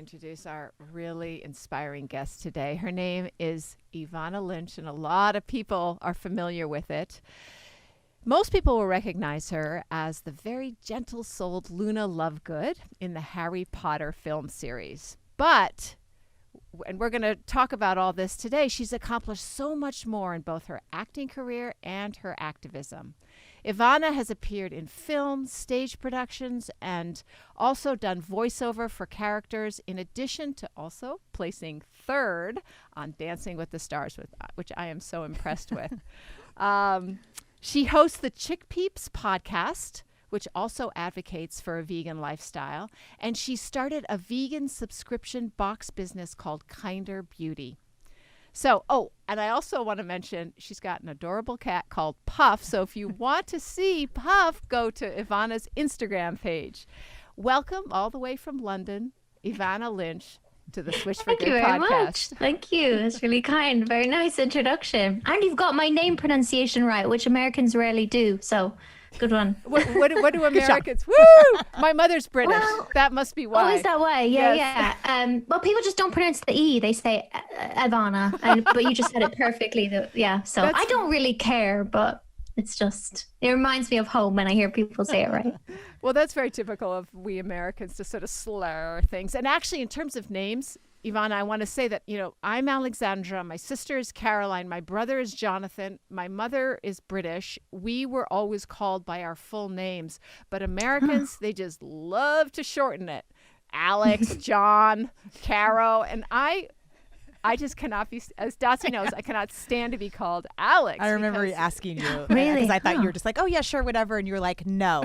introduce our really inspiring guest today. Her name is Evanna Lynch, and a lot of people are familiar with it. Most people will recognize her as the very gentle-souled Luna Lovegood in the Harry Potter film series. But, and we're going to talk about all this today, she's accomplished so much more in both her acting career and her activism. Evanna has appeared in film, stage productions, and also done voiceover for characters, in addition to also placing third on Dancing with the Stars, which I am so impressed with. She hosts the Chick Peeps podcast, which also advocates for a vegan lifestyle, and she started a vegan subscription box business called Kinder Beauty. So, and I also want to mention she's got an adorable cat called Puff. So if you want to see Puff, go to Evanna's Instagram page. Welcome all the way from London, Evanna Lynch, to the Swish for Good podcast. Thank you very much. Thank you. That's really kind. Very nice introduction. And you've got my name pronunciation right, which Americans rarely do. So good one. What do Americans? Woo! My mother's British. Well, that must be why. Oh, is that why? Yeah, Yes. yeah. Well, people just don't pronounce the E. They say Evanna, but you just said it perfectly. So I don't really care, but it reminds me of home when I hear people say it right. Well, that's very typical of we Americans to sort of slur things. And actually, in terms of names, Evanna, I want to say that, I'm Alexandra. My sister is Caroline. My brother is Jonathan. My mother is British. We were always called by our full names. But Americans, they just love to shorten it. Alex, John, Caro. And I just cannot be, as Dotsie knows, I cannot stand to be called Alex. I remember asking you. Really? Because I thought you were just like, oh, yeah, sure, whatever. And you were like, no,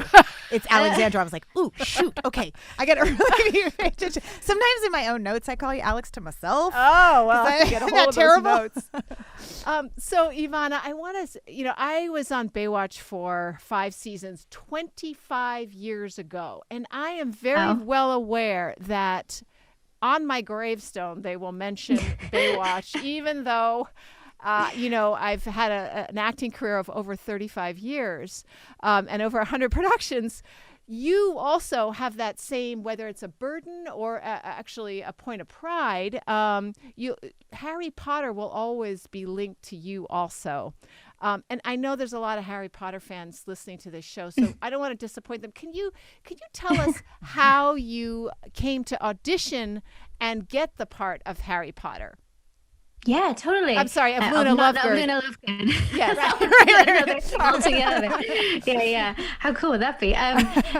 it's Alexandra. I was like, ooh, shoot. Okay. I got to really pay attention. Sometimes in my own notes, I call you Alex to myself. Oh, well, I get a hold of terrible? those notes. So, Evanna, I want to, I was on Baywatch for 5 seasons 25 years ago. And I am very well aware that on my gravestone, they will mention Baywatch, even though, I've had an acting career of over 35 years and over 100 productions. You also have that same, whether it's a burden or actually a point of pride, Harry Potter will always be linked to you also. And I know there's a lot of Harry Potter fans listening to this show, so I don't want to disappoint them. Can you tell us how you came to audition and get the part of Harry Potter? Yeah, totally. I'm sorry, of Luna Lovegood. Luna Lovegood. Yes. right. All together. Yeah. How cool would that be?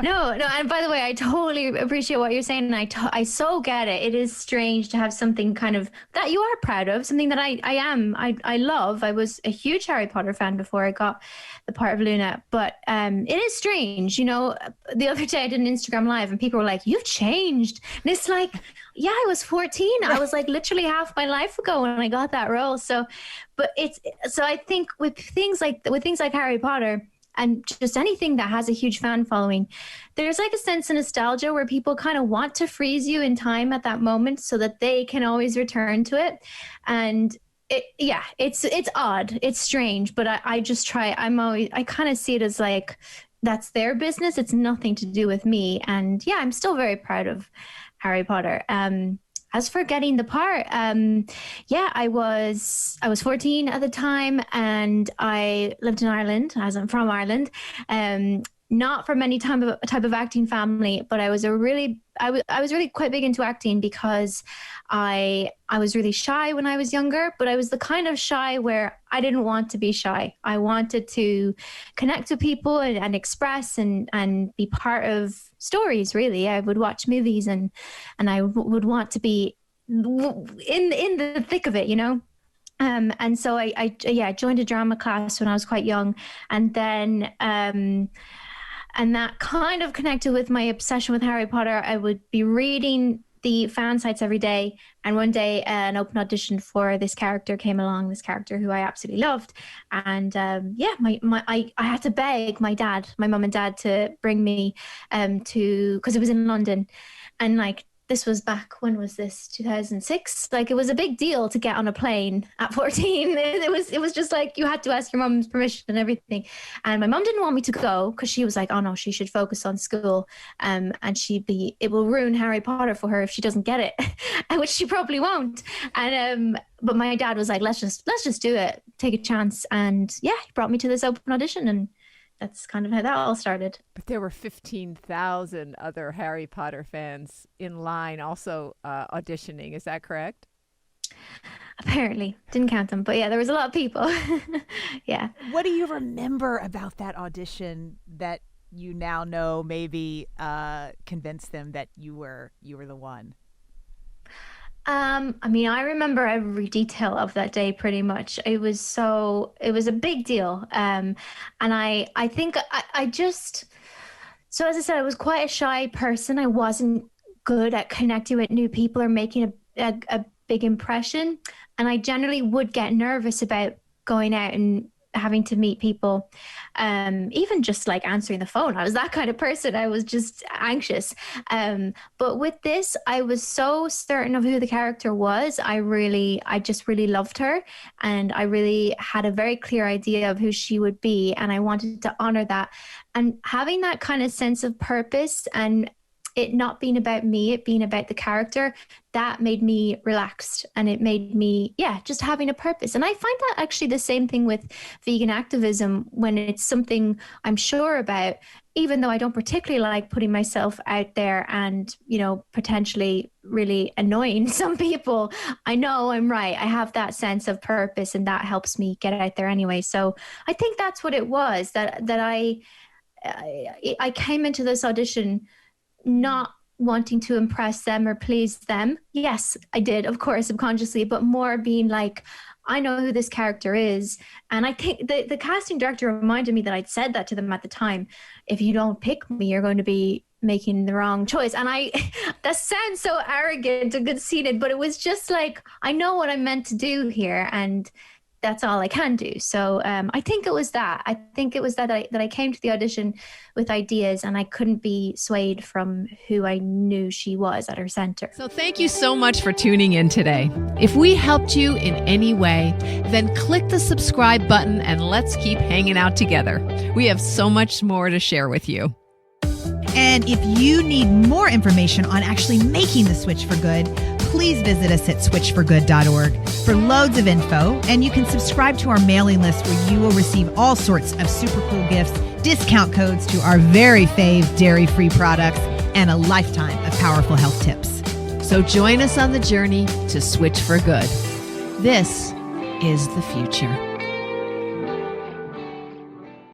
No. And by the way, I totally appreciate what you're saying. And I so get it. It is strange to have something kind of that you are proud of, something that I love. I was a huge Harry Potter fan before I got the part of Luna, but it is strange. The other day I did an Instagram live and people were like, "You've changed." And it's like, yeah, I was 14. I was like literally half my life ago when I got that role. So I think with things like Harry Potter and just anything that has a huge fan following, there's like a sense of nostalgia where people kind of want to freeze you in time at that moment so that they can always return to it. And it's odd. It's strange, but I just try. I kind of see it as like, that's their business. It's nothing to do with me. And yeah, I'm still very proud of Harry Potter. As for getting the part, I was 14 at the time, and I lived in Ireland, as I'm from Ireland. Not from any type of acting family, but I was really quite big into acting because I was really shy when I was younger, but I was the kind of shy where I didn't want to be shy. I wanted to connect with people and express and be part of stories, really. I would watch movies and I would want to be in the thick of it, and so I joined a drama class when I was quite young, and then and that kind of connected with my obsession with Harry Potter. I would be reading the fan sites every day, and one day an open audition for this character came along, this character who I absolutely loved, and I had to beg my mum and dad to bring me because it was in London, and like this was back, when was this? 2006. Like, it was a big deal to get on a plane at 14. It was just like, you had to ask your mom's permission and everything. And my mom didn't want me to go because she was like, oh no, she should focus on school. And it will ruin Harry Potter for her if she doesn't get it, which she probably won't. And but my dad was like, let's just do it, take a chance. And yeah, he brought me to this open audition, and that's kind of how that all started. But there were 15,000 other Harry Potter fans in line also auditioning. Is that correct? Apparently. Didn't count them. But yeah, there was a lot of people. Yeah. What do you remember about that audition that you now know maybe convinced them that you were the one? I mean, I remember every detail of that day pretty much. It was a big deal. And I think I just, so as I said, I was quite a shy person. I wasn't good at connecting with new people or making a big impression. And I generally would get nervous about going out and having to meet people, even just like answering the phone. I was that kind of person. I was just anxious. But with this, I was so certain of who the character was. I just really loved her, and I really had a very clear idea of who she would be, and I wanted to honor that. And having that kind of sense of purpose, and it not being about me, it being about the character, that made me relaxed, and it made me, just having a purpose. And I find that actually the same thing with vegan activism, when it's something I'm sure about, even though I don't particularly like putting myself out there and, potentially really annoying some people. I know I'm right. I have that sense of purpose, and that helps me get out there anyway. So I think that's what it was, that I came into this audition not wanting to impress them or please them. Yes, I did, of course, subconsciously, but more being like, I know who this character is. And I think the casting director reminded me that I'd said that to them at the time. If you don't pick me, you're going to be making the wrong choice. And that sounds so arrogant and conceited, but it was just like, I know what I'm meant to do here, and that's all I can do. So I think it was that. I think it was that I came to the audition with ideas, and I couldn't be swayed from who I knew she was at her center. So thank you so much for tuning in today. If we helped you in any way, then click the subscribe button and let's keep hanging out together. We have so much more to share with you. And if you need more information on actually making the switch for good, please visit us at switchforgood.org for loads of info. And you can subscribe to our mailing list, where you will receive all sorts of super cool gifts, discount codes to our very fave dairy-free products, and a lifetime of powerful health tips. So join us on the journey to switch for good. This is the future.